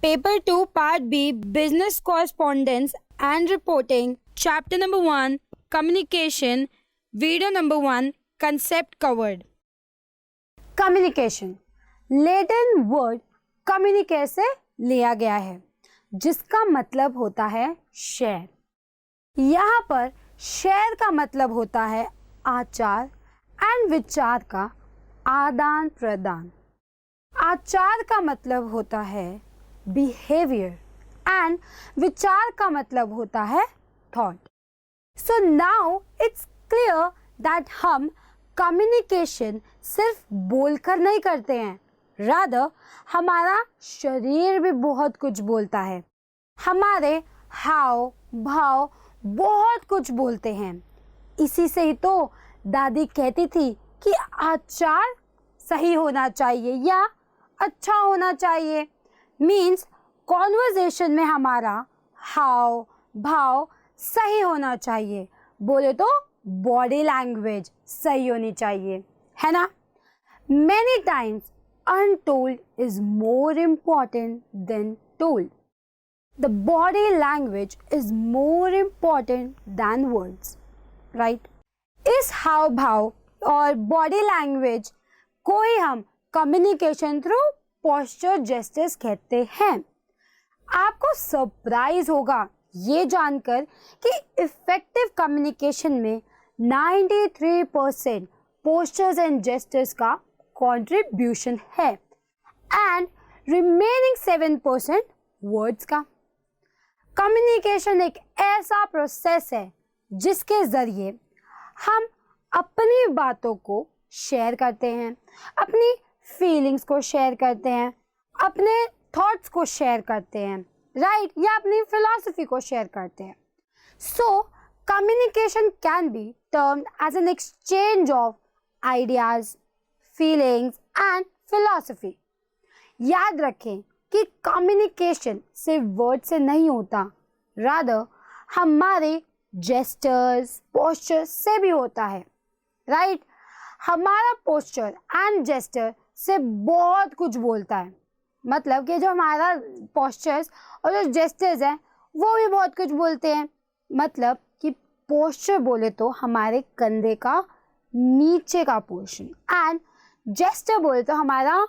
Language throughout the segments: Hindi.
Paper 2, Part B, Business Correspondence and Reporting, Chapter number 1, Communication, Video number 1, Concept covered. Communication. Latin word communicate से लिया गया है, जिसका मतलब होता है शेयर। यहाँ पर शेयर का मतलब होता है आचार एंड विचार का आदान प्रदान। आचार का मतलब होता है बिहेवियर एंड विचार का मतलब होता है thought. So now it's clear that हम कम्युनिकेशन सिर्फ बोलकर नहीं करते हैं, रादर हमारा शरीर भी बहुत कुछ बोलता है। हमारे हाव भाव बहुत कुछ बोलते हैं। इसी से ही तो दादी कहती थी कि आचार सही होना चाहिए या अच्छा होना चाहिए। मीन्स कॉन्वर्जेशन में हमारा हाव भाव सही होना चाहिए, बोले तो बॉडी लैंग्वेज सही होनी चाहिए, है ना। Many times untold is more important than told. The body language is more important than words, right? इस हाव भाव और बॉडी लैंग्वेज को ही हम कम्युनिकेशन थ्रू पोस्चर जेस्चर्स कहते हैं। आपको सरप्राइज होगा ये जानकर कि इफेक्टिव कम्युनिकेशन में 93% पोस्चर्स एंड जेस्चर्स का कंट्रीब्यूशन है एंड रिमेनिंग 7% वर्ड्स का। कम्युनिकेशन एक ऐसा प्रोसेस है जिसके ज़रिए हम अपनी बातों को शेयर करते हैं, अपनी फीलिंग्स को शेयर करते हैं, अपने थॉट्स को शेयर करते हैं, राइट, या अपनी फिलॉसफी को शेयर करते हैं। So communication can be termed as an exchange of ideas, feelings and philosophy. याद रखें कि कम्युनिकेशन सिर्फ वर्ड से नहीं होता, रादर हमारे जेस्चर्स, पोस्चर्स से भी होता है, राइट। हमारा पोस्चर एंड जेस्चर से बहुत कुछ बोलता है। मतलब कि जो हमारा पोस्चर्स और जो जेस्चर्स हैं वो भी बहुत कुछ बोलते हैं। मतलब कि पोस्चर बोले तो हमारे कंधे का नीचे का पोर्शन एंड जेस्चर बोले तो हमारा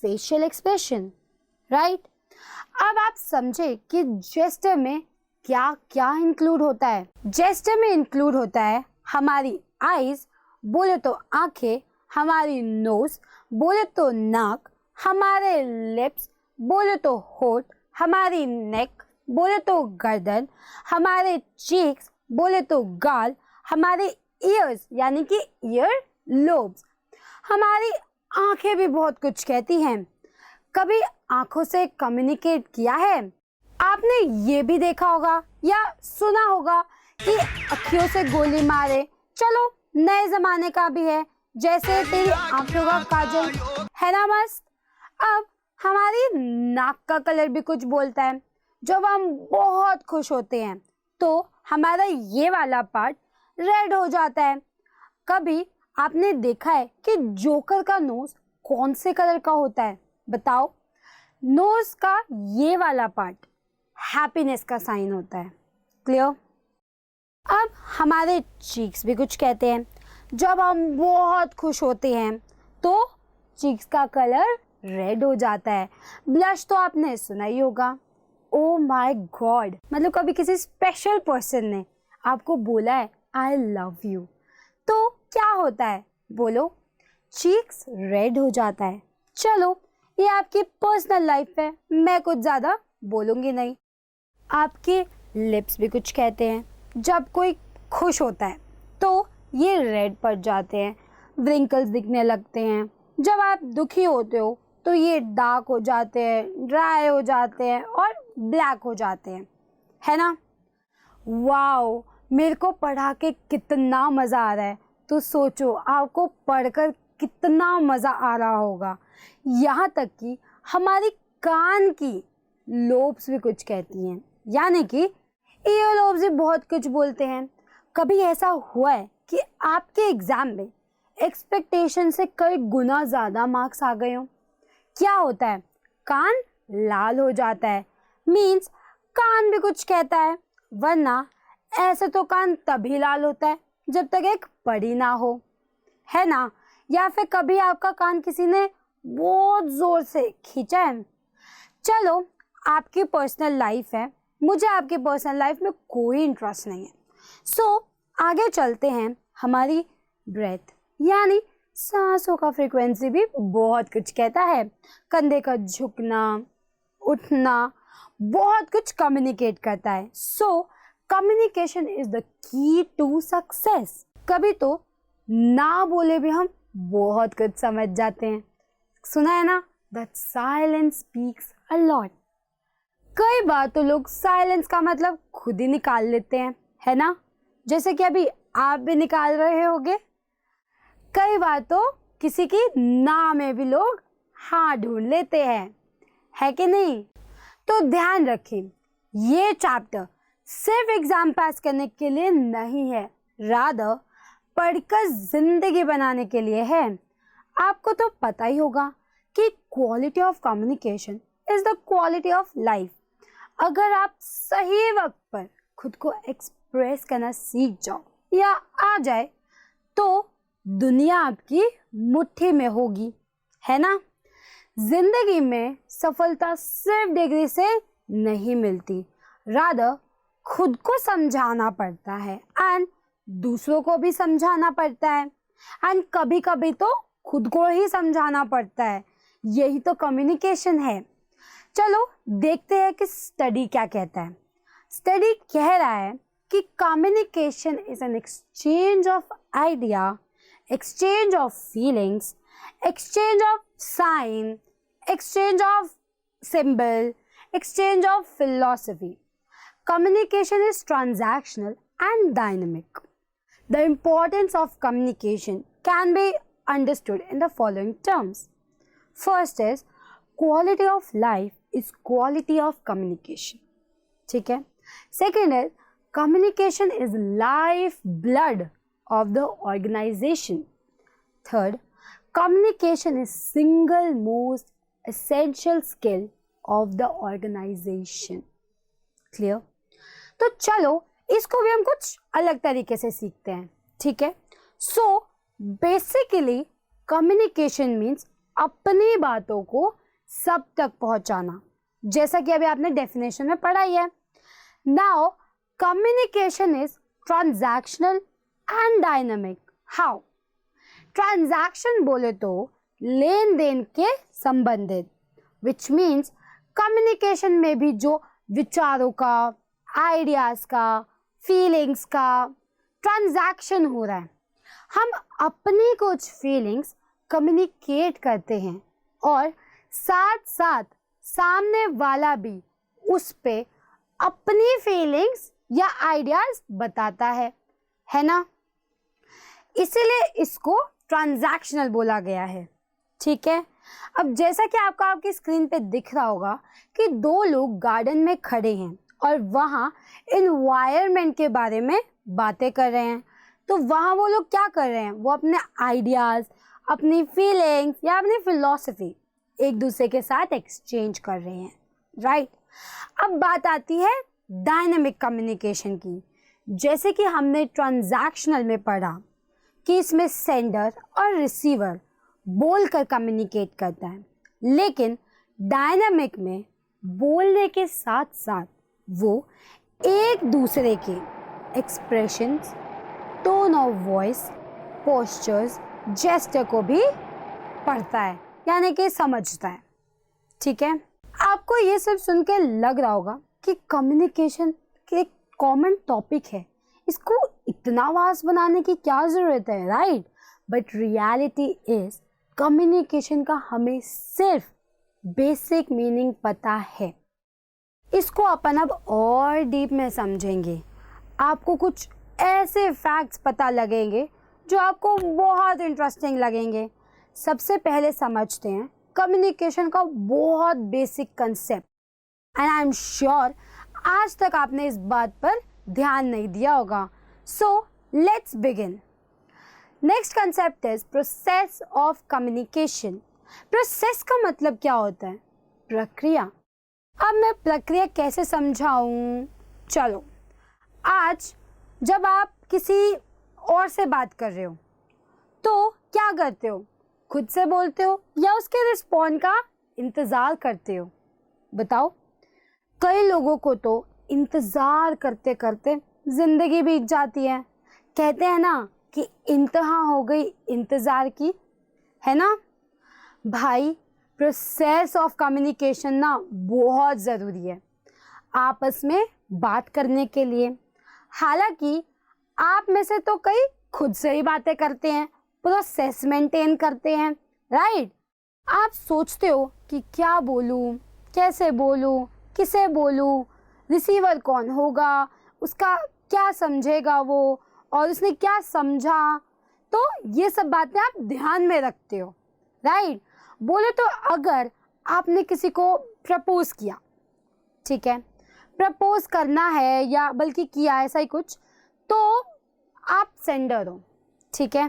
फेशियल एक्सप्रेशन, राइट। अब आप समझे कि जेस्चर में क्या क्या इंक्लूड होता है। जेस्चर में इंक्लूड होता है हमारी आईज, बोले तो आंखें, हमारी नोज बोले तो नाक, हमारे लिप्स बोले तो होठ, हमारी नेक बोले तो गर्दन, हमारे चीक्स बोले तो गाल, हमारे ईयर्स यानी कि ईयर लोब्स। हमारी आंखें भी बहुत कुछ कहती हैं। कभी आंखों से कम्युनिकेट किया है? आपने ये भी देखा होगा या सुना होगा कि अखियों से गोली मारे, चलो नए जमाने का भी है, जैसे तेरी आंखों का काजल, है ना मस्त। अब हमारी नाक का कलर भी कुछ बोलता है। जब हम बहुत खुश होते हैं तो हमारा ये वाला पार्ट रेड हो जाता है। कभी आपने देखा है कि जोकर का नोज कौन से कलर का होता है? बताओ। नोज का ये वाला पार्ट हैप्पीनेस का साइन होता है। क्लियर? अब हमारे चीक्स भी कुछ कहते हैं। जब हम बहुत खुश होते हैं तो चीक्स का कलर रेड हो जाता है। ब्लश तो आपने सुना ही होगा। ओ माय गॉड, मतलब कभी किसी स्पेशल पर्सन ने आपको बोला है आई लव यू, तो क्या होता है? बोलो, चीक्स रेड हो जाता है। चलो, ये आपकी पर्सनल लाइफ है, मैं कुछ ज़्यादा बोलूँगी नहीं। आपके लिप्स भी कुछ कहते हैं। जब कोई खुश होता है तो ये रेड पड़ जाते हैं, व्रिंकल्स दिखने लगते हैं। जब आप दुखी होते हो तो ये डार्क हो जाते हैं, ड्राई हो जाते हैं और ब्लैक हो जाते हैं, है ना। वाओ, मेरे को पढ़ा के कितना मज़ा आ रहा है। तो सोचो आपको पढ़कर कितना मज़ा आ रहा होगा। यहाँ तक कि हमारी कान की लोब्स भी कुछ कहती हैं, यानी कि ईयर लोब्स भी बहुत कुछ बोलते हैं। कभी ऐसा हुआ है कि आपके एग्ज़ाम में एक्सपेक्टेशन से कई गुना ज़्यादा मार्क्स आ गए हों? क्या होता है? कान लाल हो जाता है, मीन्स कान भी कुछ कहता है, वरना ऐसे तो कान तभी लाल होता है जब तक एक परी ना हो, है ना? या फिर कभी आपका कान किसी ने बहुत जोर से खींचा है। चलो, आपकी पर्सनल लाइफ है, मुझे आपकी पर्सनल लाइफ में कोई इंटरेस्ट नहीं है। सो आगे चलते हैं। हमारी ब्रेथ यानी सांसों का फ्रीक्वेंसी भी बहुत कुछ कहता है। कंधे का झुकना, उठना, बहुत कुछ कम्युनिकेट करता है। So communication is the key to success. कभी तो ना बोले भी हम बहुत कुछ समझ जाते हैं। सुना है ना, that silence speaks a lot. कई बार तो लोग साइलेंस का मतलब खुद ही निकाल लेते हैं, है ना? जैसे कि अभी आप भी निकाल रहे होगे। कई बार तो किसी की ना में भी लोग हाँ ढूंढ लेते हैं, है कि नहीं? तो ध्यान रखें, ये चैप्टर सिर्फ एग्जाम पास करने के लिए नहीं है, रादर पढ़कर जिंदगी बनाने के लिए है। आपको तो पता ही होगा कि quality of communication is the quality of life. अगर आप सही वक्त पर खुद को एक्सप्रेस करना सीख जाओ या आ जाए तो दुनिया आपकी मुट्ठी में होगी, है ना? जिंदगी में सफलता सिर्फ डिग्री से नहीं मिलती, रादर खुद को समझाना पड़ता है एंड दूसरों को भी समझाना पड़ता है एंड कभी कभी तो खुद को ही समझाना पड़ता है। यही तो कम्युनिकेशन है। चलो देखते हैं कि स्टडी क्या कहता है। स्टडी कह रहा है कि communication is an exchange of idea, exchange of feelings, exchange of sign, exchange of symbol, exchange of philosophy. Communication is transactional and dynamic. The importance of communication can be understood in the following terms. First is quality of life is quality of communication. ठीक है? Second is communication is life blood of the organization. Third, communication is single most essential skill of the organization. Clear? तो चलो इसको भी हम कुछ अलग तरीके से सीखते हैं, ठीक है? So basically communication means अपनी बातों को सब तक पहुंचाना, जैसा कि अभी आपने डेफिनेशन में पढ़ा ही है। Now communication is transactional and dynamic. How? Transaction बोले तो लेन देन के संबंधित, विच मीन्स कम्युनिकेशन में भी जो विचारों का, आइडियाज का, फीलिंग्स का ट्रांजैक्शन हो रहा है। हम अपनी कुछ फीलिंग्स कम्युनिकेट करते हैं और साथ साथ सामने वाला भी उस पे अपनी फीलिंग्स या आइडियाज बताता है ना? इसीलिए इसको ट्रांजैक्शनल बोला गया है, ठीक है? अब जैसा कि आपकी स्क्रीन पे दिख रहा होगा कि दो लोग गार्डन में खड़े हैं और वहाँ एनवायरनमेंट के बारे में बातें कर रहे हैं। तो वहाँ वो लोग क्या कर रहे हैं? वो अपने आइडियाज़, अपनी फीलिंग्स या अपनी फिलॉसफी एक दूसरे के साथ एक्सचेंज कर रहे हैं, राइट? अब बात आती है डायनामिक कम्युनिकेशन की। जैसे कि हमने ट्रांजैक्शनल में पढ़ा कि इसमें सेंडर और रिसीवर बोलकर कम्युनिकेट करता है, लेकिन डायनामिक में बोलने के साथ साथ वो एक दूसरे के expressions, tone of voice, postures, gesture को भी पढ़ता है, यानी कि समझता है, ठीक है? आपको ये सब सुन के लग रहा होगा कि कम्युनिकेशन के एक कॉमन टॉपिक है, इसको इतना वास्ट बनाने की क्या ज़रूरत है, right? But reality is communication का हमें सिर्फ बेसिक मीनिंग पता है। इसको अपन अब और डीप में समझेंगे। आपको कुछ ऐसे फैक्ट्स पता लगेंगे जो आपको बहुत इंटरेस्टिंग लगेंगे। सबसे पहले समझते हैं कम्युनिकेशन का बहुत basic concept, and I am sure आज तक आपने इस बात पर ध्यान नहीं दिया होगा। So let's begin. Next concept is process of communication. Process का मतलब क्या होता है? प्रक्रिया। अब मैं प्रक्रिया कैसे समझाऊं? चलो, आज जब आप किसी और से बात कर रहे हो तो क्या करते हो? खुद से बोलते हो या उसके रिस्पॉन्ड का इंतज़ार करते हो? बताओ। कई लोगों को तो इंतज़ार करते करते ज़िंदगी बीत जाती है। कहते हैं ना कि इंतहा हो गई इंतज़ार की, है ना भाई। प्रोसेस ऑफ कम्युनिकेशन ना बहुत ज़रूरी है आपस में बात करने के लिए। हालांकि आप में से तो कई खुद से ही बातें करते हैं, प्रोसेस मेंटेन करते हैं, राइट। आप सोचते हो कि क्या बोलूं, कैसे बोलूं, किसे बोलूं, रिसीवर कौन होगा, उसका क्या समझेगा वो, और उसने क्या समझा। तो ये सब बातें आप ध्यान में रखते हो, राइट। बोले तो अगर आपने किसी को प्रपोज किया, ठीक है, प्रपोज करना है या बल्कि किया ऐसा ही कुछ, तो आप सेंडर हो, ठीक है।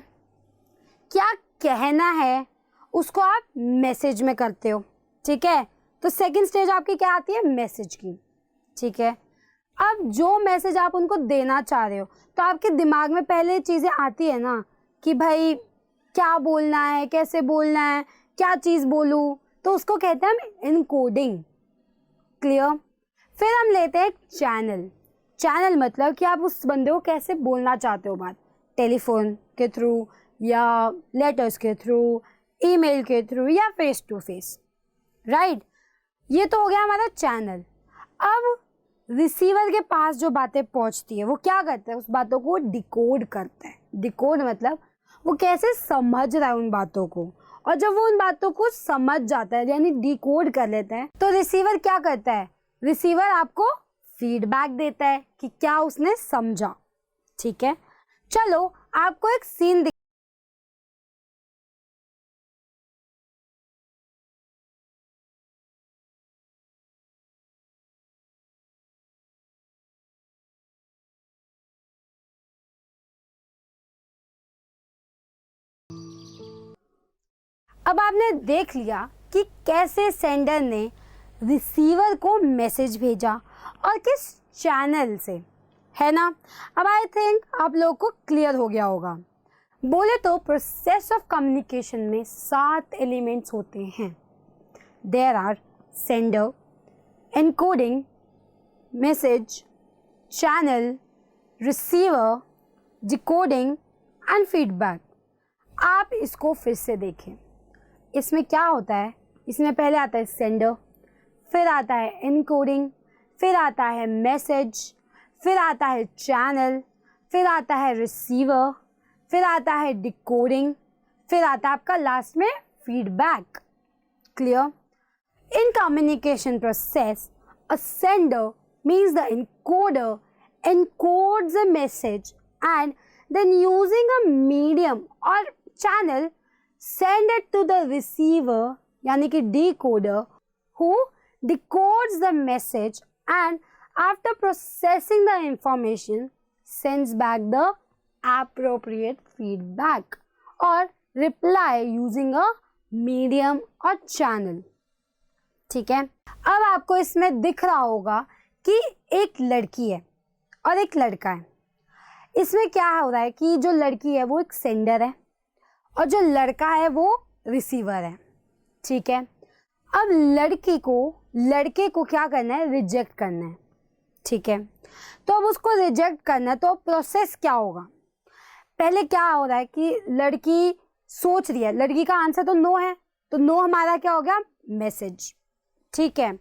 क्या कहना है उसको आप मैसेज में करते हो, ठीक है। तो सेकंड स्टेज आपकी क्या आती है? मैसेज की, ठीक है। अब जो मैसेज आप उनको देना चाह रहे हो तो आपके दिमाग में पहले चीज़ें आती है ना कि भाई क्या बोलना है, कैसे बोलना है, क्या चीज़ बोलूँ, तो उसको कहते हैं हम इनकोडिंग। क्लियर। फिर हम लेते हैं चैनल। चैनल मतलब कि आप उस बंदे को कैसे बोलना चाहते हो बात, टेलीफोन के थ्रू या लेटर्स के थ्रू, ईमेल के थ्रू या फेस टू फेस, राइट। ये तो हो गया हमारा चैनल। अब रिसीवर के पास जो बातें पहुंचती है वो क्या करता है? उस बातों को डिकोड करता है। डिकोड मतलब वो कैसे समझ रहा है उन बातों को, और जब वो उन बातों को समझ जाता है यानी डिकोड कर लेता है तो रिसीवर क्या करता है? रिसीवर आपको फीडबैक देता है कि क्या उसने समझा, ठीक है। चलो आपको एक सीन अब आपने देख लिया कि कैसे सेंडर ने रिसीवर को मैसेज भेजा और किस चैनल से, है ना। अब आई थिंक आप लोगों को क्लियर हो गया होगा। बोले तो प्रोसेस ऑफ कम्युनिकेशन में 7 एलिमेंट्स होते हैं। There are sender, encoding, message, channel, receiver, decoding and feedback. आप इसको फिर से देखें। इसमें क्या होता है? इसमें पहले आता है सेंडर, फिर आता है एनकोडिंग, फिर आता है मैसेज, फिर आता है चैनल, फिर आता है रिसीवर, फिर आता है डिकोडिंग, फिर आता है आपका लास्ट में feedback. Clear? In communication process, a sender means the encoder encodes a message and then using a medium or channel send it to the receiver यानी कि decoder who decodes the message and after processing the information sends back the appropriate feedback or reply using a medium or channel। ठीक है। अब आपको इसमें दिख रहा होगा कि एक लड़की है और एक लड़का है। इसमें क्या हो रहा है कि जो लड़की है वो एक सेंडर है और जो लड़का है वो रिसीवर है, ठीक है। अब लड़के को क्या करना है? रिजेक्ट करना है, ठीक है। तो अब उसको रिजेक्ट करना है तो प्रोसेस क्या होगा? पहले क्या हो रहा है कि लड़की सोच रही है, लड़की का आंसर तो नो है, तो नो हमारा क्या हो गया? मैसेज, ठीक है।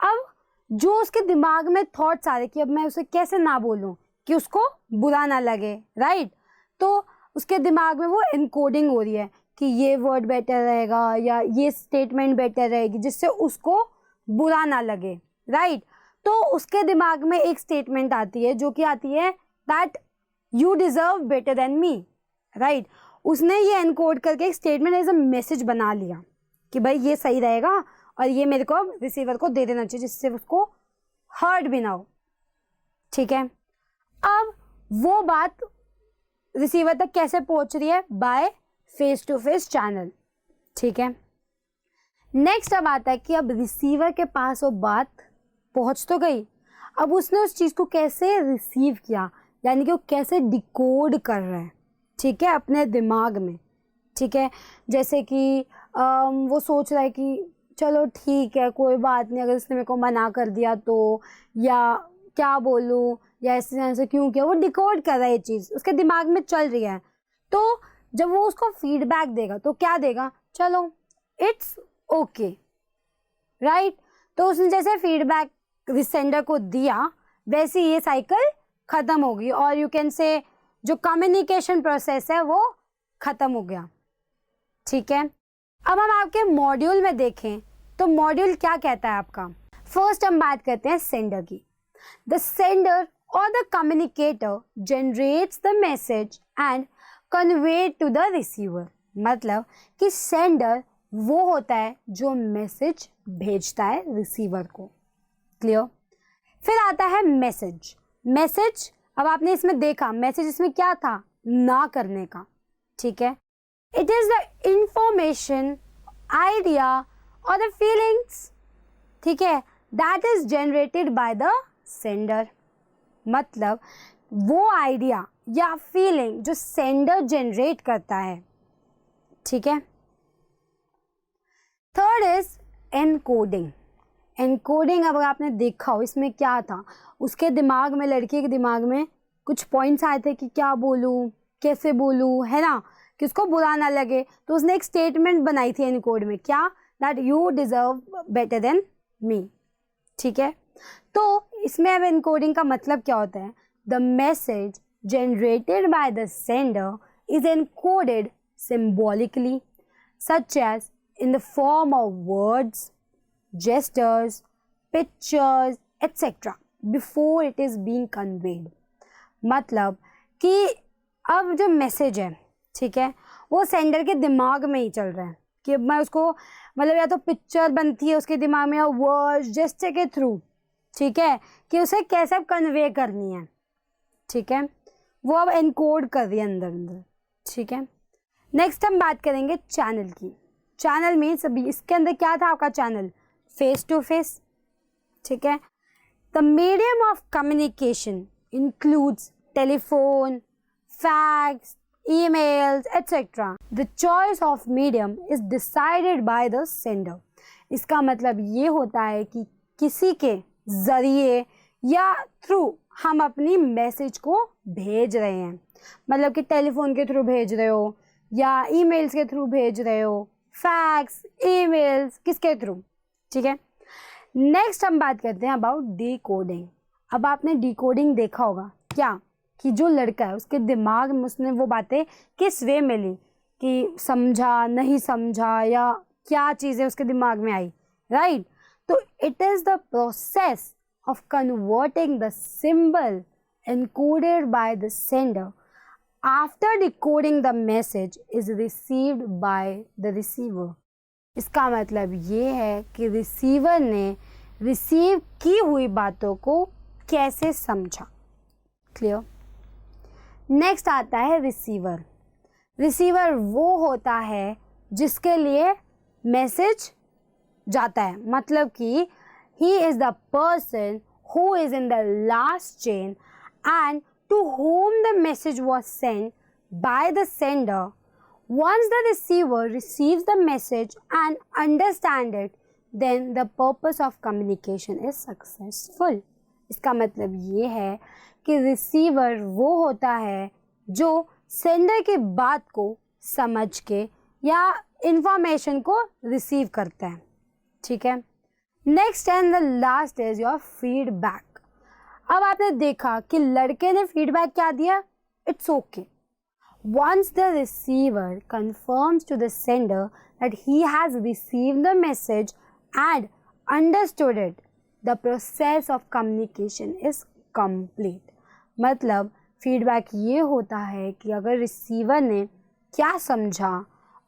अब जो उसके दिमाग में थॉट्स आ रहे कि अब मैं उसे कैसे ना बोलूं कि उसको बुरा ना लगे, राइट। तो उसके दिमाग में वो एनकोडिंग हो रही है कि ये वर्ड बेटर रहेगा या ये स्टेटमेंट बेटर रहेगी जिससे उसको बुरा ना लगे, राइट। तो उसके दिमाग में एक स्टेटमेंट आती है जो कि आती है that you deserve better than me, right. उसने ये एनकोड करके एक स्टेटमेंट एज अ मैसेज बना लिया कि भाई ये सही रहेगा और ये मेरे को रिसीवर को दे देना चाहिए जिससे उसको हर्ट भी ना हो, ठीक है। अब वो बात रिसीवर तक कैसे पहुंच रही है? By face to face channel, ठीक है। नेक्स्ट अब आता है कि अब रिसीवर के पास वो बात पहुंच तो गई, अब उसने उस चीज़ को कैसे रिसीव किया, यानी कि वो कैसे डिकोड कर रहा है, ठीक है, अपने दिमाग में, ठीक है। जैसे कि वो सोच रहा है कि चलो ठीक है कोई बात नहीं, अगर उसने मेरे को मना कर दिया तो, या क्या बोलूँ, या ऐसे क्यों किया, वो डिकोड कर रहा है, ये चीज़ उसके दिमाग में चल रही है। तो जब वो उसको फीडबैक देगा तो क्या देगा, चलो इट्स ओके, राइट। तो उसने जैसे फीडबैक सेंडर को दिया वैसे ये साइकिल ख़त्म होगी, और यू कैन से जो कम्युनिकेशन प्रोसेस है वो ख़त्म हो गया, ठीक है। अब हम आपके मॉड्यूल में देखें तो मॉड्यूल क्या कहता है आपका। फर्स्ट हम बात करते हैं सेंडर की। द सेंडर और the communicator generates the message and convey to the receiver. मतलब कि सेंडर वो होता है जो मैसेज भेजता है रिसीवर को, क्लियर। फिर आता है मैसेज। मैसेज अब आपने इसमें देखा, मैसेज इसमें क्या था, ना करने का, ठीक है। It is the information, idea और द फीलिंग्स, ठीक है, that is generated by the sender. मतलब वो आइडिया या फीलिंग जो सेंडर जनरेट करता है, ठीक है। Third is encoding. एनकोडिंग अब आपने देखा हो इसमें क्या था, उसके दिमाग में, लड़के के दिमाग में कुछ पॉइंट्स आए थे कि क्या बोलूँ, कैसे बोलूँ, है ना, कि उसको बुरा ना लगे, तो उसने एक स्टेटमेंट बनाई थी एनकोड में, क्या, that you deserve better than me, ठीक है। तो इसमें अब एनकोडिंग का मतलब क्या होता है, the message generated by the sender is encoded symbolically such as in the form of words, gestures, pictures, etc. before it is being conveyed. मतलब कि अब जो मैसेज है, ठीक है, वो सेंडर के दिमाग में ही चल रहा है कि मैं उसको, मतलब या तो पिक्चर बनती है उसके दिमाग में या वर्ड्स, जेस्चर के थ्रू, ठीक है, कि उसे कैसे कन्वे करनी है, ठीक है, वो अब एनकोड कर रही है अंदर अंदर, ठीक है। नेक्स्ट हम बात करेंगे चैनल की। चैनल मीन्स अभी इसके अंदर क्या था आपका चैनल, फेस टू फेस, ठीक है। The medium of communication includes telephone, fax, emails, etc. The choice of medium is decided by the sender. इसका मतलब ये होता है कि किसी के ज़रिए या थ्रू हम अपनी मैसेज को भेज रहे हैं, मतलब कि टेलीफोन के थ्रू भेज रहे हो या ईमेल्स के थ्रू भेज रहे हो, फैक्स, ईमेल्स, किसके थ्रू, ठीक है। नेक्स्ट हम बात करते हैं अबाउट डिकोडिंग। अब आपने डिकोडिंग देखा होगा क्या, कि जो लड़का है उसके दिमाग में उसने वो बातें किस वे में ली, कि समझा, नहीं समझा, या क्या चीज़ें उसके दिमाग में आई, राइट। तो it is the process of converting the symbol encoded by the sender after decoding the message is received by the receiver. इसका मतलब ये है कि रिसीवर ने रिसीव की हुई बातों को कैसे समझा, क्लियर। नेक्स्ट आता है रिसीवर। रिसीवर वो होता है जिसके लिए मैसेज जाता है, मतलब कि he is the person who is in the last chain and to whom the message was sent by the sender. Once the receiver receives the message and understands it, then the purpose of communication is successful. इसका मतलब ये है कि रिसीवर वो होता है जो सेंडर की बात को समझ के या इंफॉर्मेशन को रिसीव करता है, ठीक है। Next and the last is your feedback. अब आपने देखा कि लड़के ने फीडबैक क्या दिया, it's okay. Once the receiver confirms to the sender that he has received the message and understood it, the process of communication is complete. मतलब फीडबैक ये होता है कि अगर रिसीवर ने क्या समझा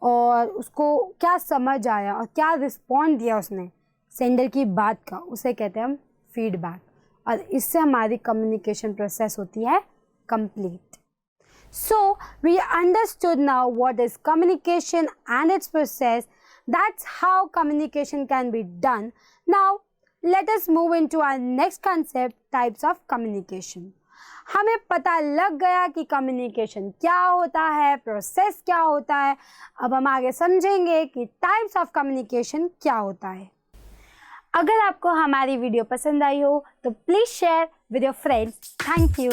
और उसको क्या समझ आया और क्या रिस्पॉन्ड दिया उसने सेंडर की बात का, उसे कहते हैं हम फीडबैक, और इससे हमारी कम्युनिकेशन प्रोसेस होती है complete. So we understood now what is communication and its process. That's how communication can be done. Now, let us move into our next concept, types of communication. हमें पता लग गया कि कम्युनिकेशन क्या होता है, प्रोसेस क्या होता है. अब हम आगे समझेंगे कि टाइप्स ऑफ कम्युनिकेशन क्या होता है. अगर आपको हमारी वीडियो पसंद आई हो तो please share with your friends. Thank you.